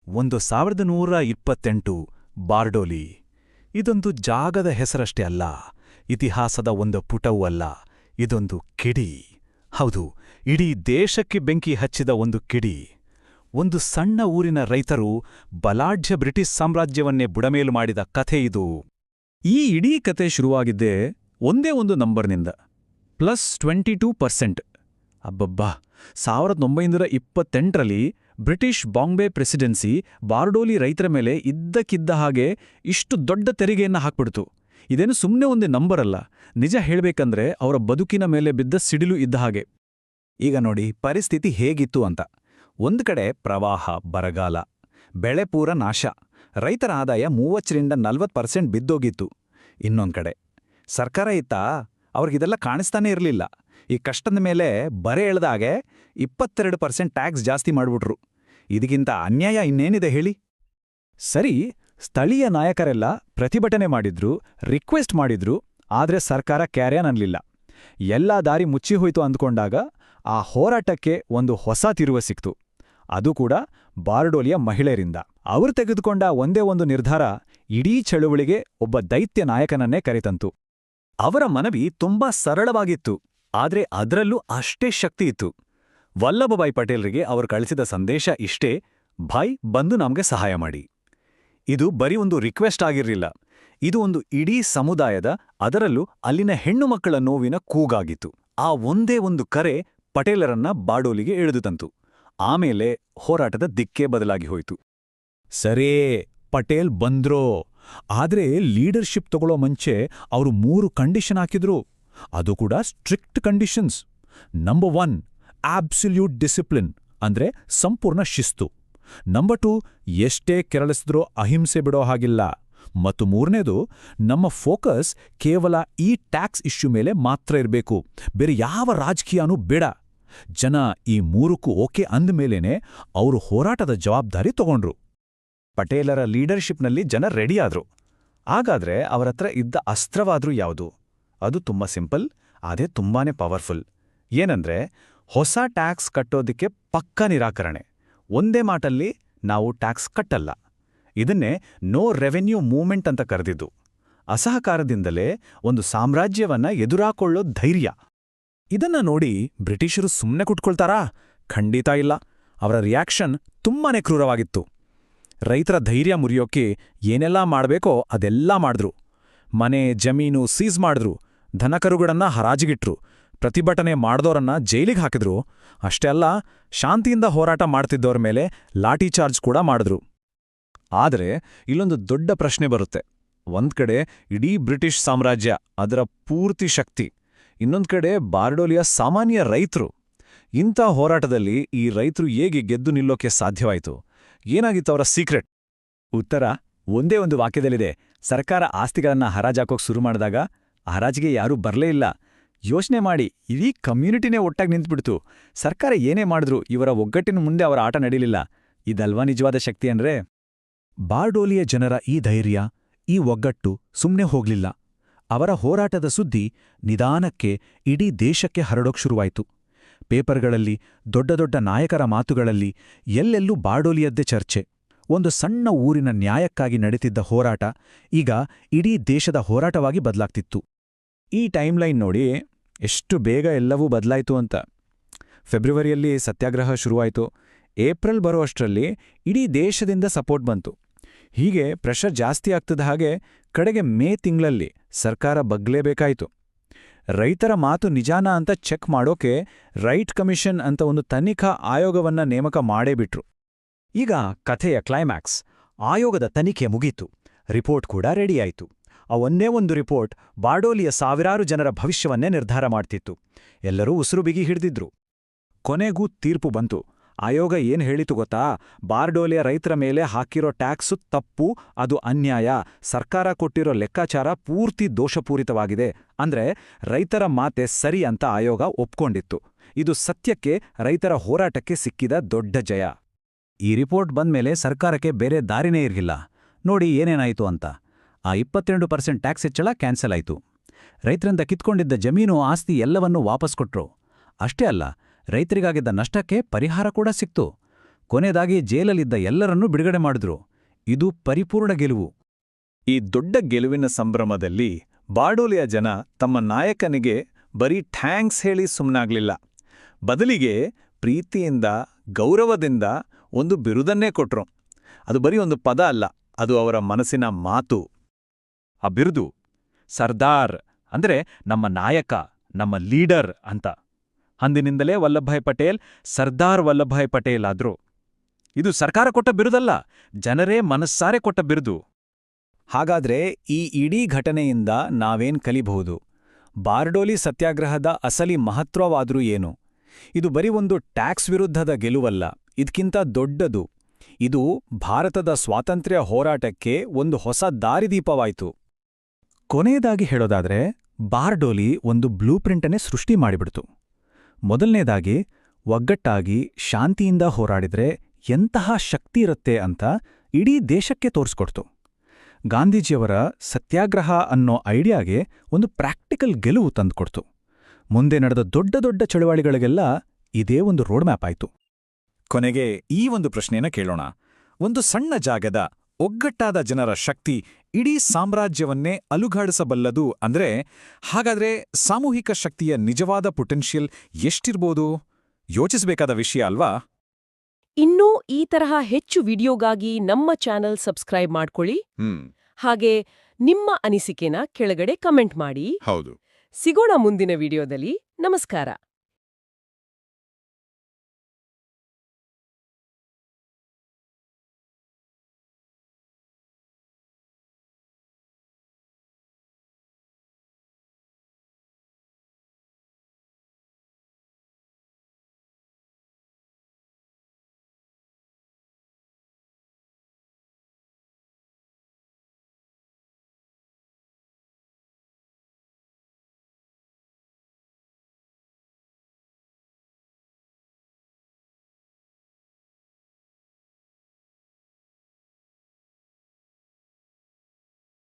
1128 ಬಾರ್ಡೋಲಿ. ಇದೊಂದು ಜಾಗದ ಹೆಸರಷ್ಟೇ ಅಲ್ಲ, ಇತಿಹಾಸದ ಒಂದು ಪುಟವೂ ಅಲ್ಲ, ಇದೊಂದು ಕಿಡಿ. ಹೌದು, ಇಡೀ ದೇಶಕ್ಕೆ ಬೆಂಕಿ ಹಚ್ಚಿದ ಒಂದು ಕಿಡಿ. ಒಂದು ಸಣ್ಣ ಊರಿನ ರೈತರು ಬಲಾಢ್ಯ ಬ್ರಿಟಿಷ್ ಸಾಮ್ರಾಜ್ಯವನ್ನೇ ಬುಡಮೇಲು ಮಾಡಿದ ಕಥೆ ಇದು. ಈ ಇಡೀ ಕತೆ ಶುರುವಾಗಿದ್ದೇ ಒಂದೇ ಒಂದು ನಂಬರ್ನಿಂದ, +22%. ಅಬ್ಬಬ್ಬಾ, 1928ರಲ್ಲಿ ಬ್ರಿಟಿಷ್ ಬಾಂಬೆ ಪ್ರೆಸಿಡೆನ್ಸಿ ಬಾರ್ಡೋಲಿ ರೈತರ ಮೇಲೆ ಇದ್ದಕ್ಕಿದ್ದ ಹಾಗೆ ಇಷ್ಟು ದೊಡ್ಡ ತೆರಿಗೆಯನ್ನು ಹಾಕ್ಬಿಡ್ತು. ಇದೇನು ಸುಮ್ಮನೆ ಒಂದೇ ನಂಬರ್ ಅಲ್ಲ, ನಿಜ ಹೇಳ್ಬೇಕಂದ್ರೆ ಅವರ ಬದುಕಿನ ಮೇಲೆ ಬಿದ್ದ ಸಿಡಿಲು ಇದ್ದ ಹಾಗೆ. ಈಗ ನೋಡಿ ಪರಿಸ್ಥಿತಿ ಹೇಗಿತ್ತು ಅಂತ. ಒಂದು ಕಡೆ ಪ್ರವಾಹ, ಬರಗಾಲ, ಬೆಳೆ ಪೂರ ನಾಶ, ರೈತರ ಆದಾಯ 30ರಿಂದ 40% ಬಿದ್ದೋಗಿತ್ತು. ಇನ್ನೊಂದು ಕಡೆ ಸರ್ಕಾರ ಇತ್ತಾ, ಅವ್ರಿಗಿದೆಲ್ಲ ಕಾಣಿಸ್ತಾನೇ ಇರಲಿಲ್ಲ. ಈ ಕಷ್ಟದ ಮೇಲೆ ಬರೆ ಎಳೆದಾಗೆ 22% ಟ್ಯಾಕ್ಸ್ ಜಾಸ್ತಿ ಮಾಡಿಬಿಟ್ರು. ಇದಕ್ಕಿಂತ ಅನ್ಯಾಯ ಇನ್ನೇನಿದೆ ಹೇಳಿ? ಸರಿ, ಸ್ಥಳೀಯ ನಾಯಕರೆಲ್ಲ ಪ್ರತಿಭಟನೆ ಮಾಡಿದ್ರು, ರಿಕ್ವೆಸ್ಟ್ ಮಾಡಿದ್ರು, ಆದ್ರೆ ಸರ್ಕಾರ ಕ್ಯಾರಿಯನ್ ಅನ್ಲಿಲ್ಲ. ಎಲ್ಲ ದಾರಿ ಮುಚ್ಚಿಹೋಯ್ತು ಅಂದ್ಕೊಂಡಾಗ ಆ ಹೋರಾಟಕ್ಕೆ ಒಂದು ಹೊಸ ತಿರುವ ಸಿಕ್ತು. ಅದು ಕೂಡ ಬಾರ್ಡೋಲಿಯ ಮಹಿಳೆಯರಿಂದ. ಅವರು ತೆಗೆದುಕೊಂಡ ಒಂದೇ ಒಂದು ನಿರ್ಧಾರ ಇಡೀ ಚಳುವಳಿಗೆ ಒಬ್ಬ ದೈತ್ಯ ನಾಯಕನನ್ನೇ ಕರೆತಂತು. ಅವರ ಮನವಿ ತುಂಬಾ ಸರಳವಾಗಿತ್ತು, ಆದ್ರೆ ಅದರಲ್ಲೂ ಅಷ್ಟೇ ಶಕ್ತಿ ಇತ್ತು. ವಲ್ಲಭಭಾಯಿ ಪಟೇಲ್ರಿಗೆ ಅವರು ಕಳಿಸಿದ ಸಂದೇಶ ಇಷ್ಟೇ: ಭಾಯ್, ಬಂದು ನಮ್ಗೆ ಸಹಾಯ ಮಾಡಿ. ಇದು ಬರೀ ಒಂದು ರಿಕ್ವೆಸ್ಟ್ ಆಗಿರಲಿಲ್ಲ, ಇದು ಒಂದು ಇಡೀ ಸಮುದಾಯದ, ಅದರಲ್ಲೂ ಅಲ್ಲಿನ ಹೆಣ್ಣು ಮಕ್ಕಳ ನೋವಿನ ಕೂಗಾಗಿತ್ತು. ಆ ಒಂದೇ ಒಂದು ಕರೆ ಪಟೇಲರನ್ನ ಬಾರ್ಡೋಲಿಗೆ ಎಳೆದು ತಂತು. ಆಮೇಲೆ ಹೋರಾಟದ ದಿಕ್ಕೇ ಬದಲಾಗಿ ಹೋಯಿತು. ಸರೇ, ಪಟೇಲ್ ಬಂದ್ರೋ, ಆದ್ರೆ ಲೀಡರ್ಶಿಪ್ ತಗೊಳ್ಳೋ ಮುಂಚೆ ಅವರು 3 ಕಂಡೀಷನ್ ಹಾಕಿದ್ರು. ಅದು ಕೂಡ strict conditions. Number 1, absolute discipline, ಅಂದ್ರೆ ಸಂಪೂರ್ಣ ಶಿಸ್ತು. ನಂಬರ್ 2, ಎಷ್ಟೇ ಕೆರಳಿಸಿದ್ರೂ ಅಹಿಂಸೆ ಬಿಡೋ ಹಾಗಿಲ್ಲ. ಮತ್ತು 3ನೇದು, ನಮ್ಮ ಫೋಕಸ್ ಕೇವಲ ಈ ಟ್ಯಾಕ್ಸ್ ಇಶ್ಯೂ ಮೇಲೆ ಮಾತ್ರ ಇರಬೇಕು, ಬೇರೆ ಯಾವ ರಾಜಕೀಯನೂ ಬೇಡ. ಜನ ಈ 3ಕ್ಕೂ ಓಕೆ ಅಂದಮೇಲೇನೆ ಅವರು ಹೋರಾಟದ ಜವಾಬ್ದಾರಿ ತಗೊಂಡ್ರು. ಪಟೇಲರ ಲೀಡರ್ಶಿಪ್ನಲ್ಲಿ ಜನ ರೆಡಿಯಾದ್ರು. ಹಾಗಾದ್ರೆ ಅವರತ್ರ ಇದ್ದ ಅಸ್ತ್ರವಾದ್ರೂ ಯಾವುದು? ಅದು ತುಂಬಾ ಸಿಂಪಲ್, ಅದೇ ತುಂಬಾನೇ ಪವರ್ಫುಲ್. ಏನಂದ್ರೆ, ಹೊಸ ಟ್ಯಾಕ್ಸ್ ಕಟ್ಟೋದಕ್ಕೆ ಪಕ್ಕಾ ನಿರಾಕರಣೆ. ಒಂದೇ ಮಾಟಲ್ಲಿ ನಾವು ಟ್ಯಾಕ್ಸ್ ಕಟ್ಟಲ್ಲ. ಇದನ್ನೇ ನೋ ರೆವೆನ್ಯೂ ಮೂವ್ಮೆಂಟ್ ಅಂತ ಕರೆದಿದ್ದು. ಅಸಹಕಾರದಿಂದಲೇ ಒಂದು ಸಾಮ್ರಾಜ್ಯವನ್ನ ಎದುರಾಕೊಳ್ಳೋ ಧೈರ್ಯ. ಇದನ್ನ ನೋಡಿ ಬ್ರಿಟಿಷರು ಸುಮ್ಮನೆ ಕುಟ್ಕೊಳ್ತಾರಾ? ಖಂಡಿತ ಇಲ್ಲ. ಅವರ ರಿಯಾಕ್ಷನ್ ತುಂಬಾನೇ ಕ್ರೂರವಾಗಿತ್ತು. ರೈತರ ಧೈರ್ಯ ಮುರಿಯೋಕೆ ಏನೆಲ್ಲಾ ಮಾಡ್ಬೇಕೋ ಅದೆಲ್ಲ ಮಾಡಿದ್ರು. ಮನೆ, ಜಮೀನು ಸೀಸ್ ಮಾಡಿದ್ರು, ದನಕರುಗಳನ್ನ ಹರಾಜಿಗಿಟ್ರು, ಪ್ರತಿಭಟನೆ ಮಾಡ್ದೋರನ್ನ ಜೈಲಿಗೆ ಹಾಕಿದ್ರು. ಅಷ್ಟೇ ಅಲ್ಲ, ಶಾಂತಿಯಿಂದ ಹೋರಾಟ ಮಾಡ್ತಿದ್ದವ್ರ ಮೇಲೆ ಲಾಠಿ ಚಾರ್ಜ್ ಕೂಡ ಮಾಡಿದ್ರು. ಆದರೆ ಇಲ್ಲೊಂದು ದೊಡ್ಡ ಪ್ರಶ್ನೆ ಬರುತ್ತೆ. ಒಂದ್ ಕಡೆ ಇಡೀ ಬ್ರಿಟಿಷ್ ಸಾಮ್ರಾಜ್ಯ, ಅದರ ಪೂರ್ತಿ ಶಕ್ತಿ. ಇನ್ನೊಂದ್ ಕಡೆ ಬಾರ್ಡೋಲಿಯ ಸಾಮಾನ್ಯ ರೈತರು. ಇಂಥ ಹೋರಾಟದಲ್ಲಿ ಈ ರೈತರು ಹೇಗೆ ಗೆದ್ದು ನಿಲ್ಲೋಕೆ ಸಾಧ್ಯವಾಯಿತು? ಏನಾಗಿತ್ತು ಅವರ ಸೀಕ್ರೆಟ್? ಉತ್ತರ ಒಂದೇ ಒಂದು ವಾಕ್ಯದಲ್ಲಿದೆ: ಸರ್ಕಾರ ಆಸ್ತಿಗಳನ್ನ ಹರಾಜಾಕೋಕ್ ಶುರು ಮಾಡಿದಾಗ ಹರಾಜಿಗೆ ಯಾರೂ ಬರಲೇ ಇಲ್ಲ. ಯೋಚನೆ ಮಾಡಿ, ಇಡೀ ಕಮ್ಯುನಿಟಿನೇ ಒಟ್ಟಾಗಿ ನಿಂತ್ಬಿಡ್ತು. ಸರ್ಕಾರ ಏನೇ ಮಾಡಿದ್ರು ಇವರ ಒಗ್ಗಟ್ಟಿನ ಮುಂದೆ ಅವರ ಆಟ ನಡೀಲಿಲ್ಲ. ಇದಲ್ವಾ ನಿಜವಾದ ಶಕ್ತಿ ಅಂದ್ರೆ? ಬಾರ್ಡೋಲಿಯ ಜನರ ಈ ಧೈರ್ಯ, ಈ ಒಗ್ಗಟ್ಟು ಸುಮ್ಮನೆ ಹೋಗ್ಲಿಲ್ಲ. ಅವರ ಹೋರಾಟದ ಸುದ್ದಿ ನಿಧಾನಕ್ಕೆ ಇಡೀ ದೇಶಕ್ಕೆ ಹರಡೋಕ್ ಶುರುವಾಯಿತು. ಪೇಪರ್ಗಳಲ್ಲಿ, ದೊಡ್ಡ ದೊಡ್ಡ ನಾಯಕರ ಮಾತುಗಳಲ್ಲಿ ಎಲ್ಲೆಲ್ಲೂ ಬಾರ್ಡೋಲಿಯದ್ದೇ ಚರ್ಚೆ. ಒಂದು ಸಣ್ಣ ಊರಿನ ನ್ಯಾಯಕ್ಕಾಗಿ ನಡೀತಿದ್ದ ಹೋರಾಟ ಈಗ ಇಡೀ ದೇಶದ ಹೋರಾಟವಾಗಿ ಬದಲಾಗ್ತಿತ್ತು. ಈ ಟೈಮ್ಲೈನ್ ನೋಡಿ, ಎಷ್ಟು ಬೇಗ ಎಲ್ಲವೂ ಬದಲಾಯಿತು ಅಂತ. ಫೆಬ್ರವರಿಯಲ್ಲಿ ಸತ್ಯಾಗ್ರಹ ಶುರುವಾಯಿತು. ಏಪ್ರಿಲ್ ಬರೋಷ್ಟರಲ್ಲಿ ಇಡೀ ದೇಶದಿಂದ ಸಪೋರ್ಟ್ ಬಂತು. ಹೀಗೆ ಪ್ರೆಷರ್ ಜಾಸ್ತಿ ಆಗ್ತದ ಹಾಗೆ ಕಡೆಗೆ ಮೇ ತಿಂಗಳಲ್ಲಿ ಸರ್ಕಾರ ಬಗ್ಲೇಬೇಕಾಯಿತು. ರೈತರ ಮಾತು ನಿಜಾನ ಅಂತ ಚೆಕ್ ಮಾಡೋಕೆ ರೈಟ್ ಕಮಿಷನ್ ಅಂತ ಒಂದು ತನಿಖಾ ಆಯೋಗವನ್ನ ನೇಮಕ ಮಾಡೇಬಿಟ್ರು. ಈಗ ಕಥೆಯ ಕ್ಲೈಮ್ಯಾಕ್ಸ್. ಆಯೋಗದ ತನಿಖೆ ಮುಗೀತು, ರಿಪೋರ್ಟ್ ಕೂಡ ರೆಡಿಯಾಯಿತು. ಆ ಒಂದೇ ಒಂದು ರಿಪೋರ್ಟ್ ಬಾರ್ಡೋಲಿಯ ಸಾವಿರಾರು ಜನರ ಭವಿಷ್ಯವನ್ನೇ ನಿರ್ಧಾರ ಮಾಡ್ತಿತ್ತು. ಎಲ್ಲರೂ ಉಸಿರು ಬಿಗಿ ಹಿಡಿದಿದ್ರು. ಕೊನೆಗೂ ತೀರ್ಪು ಬಂತು. ಆಯೋಗ ಏನ್ ಹೇಳಿತು ಗೊತ್ತಾ? ಬಾರ್ಡೋಲಿಯ ರೈತರ ಮೇಲೆ ಹಾಕಿರೋ ಟ್ಯಾಕ್ಸು ತಪ್ಪು, ಅದು ಅನ್ಯಾಯ, ಸರ್ಕಾರ ಕೊಟ್ಟಿರೋ ಲೆಕ್ಕಾಚಾರ ಪೂರ್ತಿ ದೋಷಪೂರಿತವಾಗಿದೆ. ಅಂದ್ರೆ ರೈತರ ಮಾತೆ ಸರಿ ಅಂತ ಆಯೋಗ ಒಪ್ಕೊಂಡಿತ್ತು. ಇದು ಸತ್ಯಕ್ಕೆ, ರೈತರ ಹೋರಾಟಕ್ಕೆ ಸಿಕ್ಕಿದ ದೊಡ್ಡ ಜಯ. ಈ ರಿಪೋರ್ಟ್ ಬಂದ್ಮೇಲೆ ಸರ್ಕಾರಕ್ಕೆ ಬೇರೆ ದಾರಿನೇ ಇರಲಿಲ್ಲ. ನೋಡಿ ಏನೇನಾಯಿತು ಅಂತ. ಆ 22% ಟ್ಯಾಕ್ಸ್ ಹೆಚ್ಚಳ ಕ್ಯಾನ್ಸಲ್ ಆಯಿತು. ರೈತರಿಂದ ಕಿತ್ಕೊಂಡಿದ್ದ ಜಮೀನು, ಆಸ್ತಿ ಎಲ್ಲವನ್ನೂ ವಾಪಸ್ ಕೊಟ್ರು. ಅಷ್ಟೇ ಅಲ್ಲ, ರೈತರಿಗಾಗಿದ್ದ ನಷ್ಟಕ್ಕೆ ಪರಿಹಾರ ಕೂಡ ಸಿಕ್ತು. ಕೊನೆಯದಾಗಿ ಜೈಲಲ್ಲಿದ್ದ ಎಲ್ಲರನ್ನೂ ಬಿಡುಗಡೆ ಮಾಡಿದ್ರು. ಇದು ಪರಿಪೂರ್ಣ ಗೆಲುವು. ಈ ದೊಡ್ಡ ಗೆಲುವಿನ ಸಂಭ್ರಮದಲ್ಲಿ ಬಾರ್ಡೋಲಿಯ ಜನ ತಮ್ಮ ನಾಯಕನಿಗೆ ಬರೀ ಥ್ಯಾಂಕ್ಸ್ ಹೇಳಿ ಸುಮ್ಮನಾಗ್ಲಿಲ್ಲ. ಬದಲಿಗೆ ಪ್ರೀತಿಯಿಂದ, ಗೌರವದಿಂದ ಒಂದು ಬಿರುದನ್ನೇ ಕೊಟ್ರು. ಅದು ಬರೀ ಒಂದು ಪದ ಅಲ್ಲ, ಅದು ಅವರ ಮನಸ್ಸಿನ ಮಾತು. ಆ ಬಿರುದು ಸರ್ದಾರ್ ಅಂದ್ರೆ ನಮ್ಮ ನಾಯಕ, ನಮ್ಮ ಲೀಡರ್ ಅಂತ. ಅಂದಿನಿಂದಲೇ ವಲ್ಲಭಭಾಯ್ ಪಟೇಲ್ ಸರ್ದಾರ್ ವಲ್ಲಭಭಾಯ್ ಪಟೇಲ್ ಆದ್ರು. ಇದು ಸರ್ಕಾರ ಕೊಟ್ಟ ಬಿರುದಲ್ಲ, ಜನರೇ ಮನಸ್ಸಾರೆ ಕೊಟ್ಟ ಬಿರುದು. ಹಾಗಾದ್ರೆ ಈ ಇಡೀ ಘಟನೆಯಿಂದ ನಾವೇನ್ ಕಲಿಬಹುದು? ಬಾರ್ಡೋಲಿ ಸತ್ಯಾಗ್ರಹದ ಅಸಲಿ ಮಹತ್ವವಾದ್ರೂ ಏನು? ಇದು ಬರೀ ಒಂದು ಟ್ಯಾಕ್ಸ್ ವಿರುದ್ಧದ ಗೆಲುವಲ್ಲ, ಇದಕ್ಕಿಂತ ದೊಡ್ಡದು. ಇದು ಭಾರತದ ಸ್ವಾತಂತ್ರ್ಯ ಹೋರಾಟಕ್ಕೆ ಒಂದು ಹೊಸ ದಾರಿದೀಪವಾಯಿತು. ಕೊನೆಯದಾಗಿ ಹೇಳೋದಾದ್ರೆ, ಬಾರ್ಡೋಲಿ ಒಂದು ಬ್ಲೂಪ್ರಿಂಟನ್ನೇ ಸೃಷ್ಟಿ ಮಾಡಿಬಿಡ್ತು. ಮೊದಲನೇದಾಗಿ, ಒಗ್ಗಟ್ಟಾಗಿ ಶಾಂತಿಯಿಂದ ಹೋರಾಡಿದ್ರೆ ಎಂತಹ ಶಕ್ತಿ ಇರುತ್ತೆ ಅಂತ ಇಡೀ ದೇಶಕ್ಕೆ ತೋರಿಸ್ಕೊಡ್ತು. ಗಾಂಧೀಜಿಯವರ ಸತ್ಯಾಗ್ರಹ ಅನ್ನೋ ಐಡಿಯಾಗೆ ಒಂದು ಪ್ರಾಕ್ಟಿಕಲ್ ಗೆಲುವು ತಂದುಕೊಡ್ತು. ಮುಂದೆ ನಡೆದ ದೊಡ್ಡ ದೊಡ್ಡ ಚಳುವಳಿಗಳಿಗೆಲ್ಲ ಇದೇ ಒಂದು ರೋಡ್ ಮ್ಯಾಪ್ ಆಯಿತು. ಕೊನೆಗೆ ಈ ಒಂದು ಪ್ರಶ್ನೆನ ಕೇಳೋಣ. ಒಂದು ಸಣ್ಣ ಜಾಗದ ಒಗ್ಗಟ್ಟಾದ ಜನರ ಶಕ್ತಿ ಇಡೀ ಸಾಮ್ರಾಜ್ಯವನ್ನೇ ಅಲುಗಾಡಿಸಬಲ್ಲದು ಅಂದ್ರೆ, ಹಾಗಾದ್ರೆ ಸಾಮೂಹಿಕ ಶಕ್ತಿಯ ನಿಜವಾದ ಪೊಟೆನ್ಷಿಯಲ್ ಎಷ್ಟಿರ್ಬೋದು? ಯೋಚಿಸಬೇಕಾದ ವಿಷಯ ಅಲ್ವಾ? ಇನ್ನೂ ಈ ತರಹ ಹೆಚ್ಚು ವಿಡಿಯೋಗಾಗಿ ನಮ್ಮ ಚಾನೆಲ್ ಸಬ್ಸ್ಕ್ರೈಬ್ ಮಾಡ್ಕೊಳ್ಳಿ. ಹಾಗೆ ನಿಮ್ಮ ಅನಿಸಿಕೆನ ಕೆಳಗಡೆ ಕಮೆಂಟ್ ಮಾಡಿ. ಹೌದು. ಸಿಗೋಣ ಮುಂದಿನ ವಿಡಿಯೋದಲ್ಲಿ. ನಮಸ್ಕಾರ.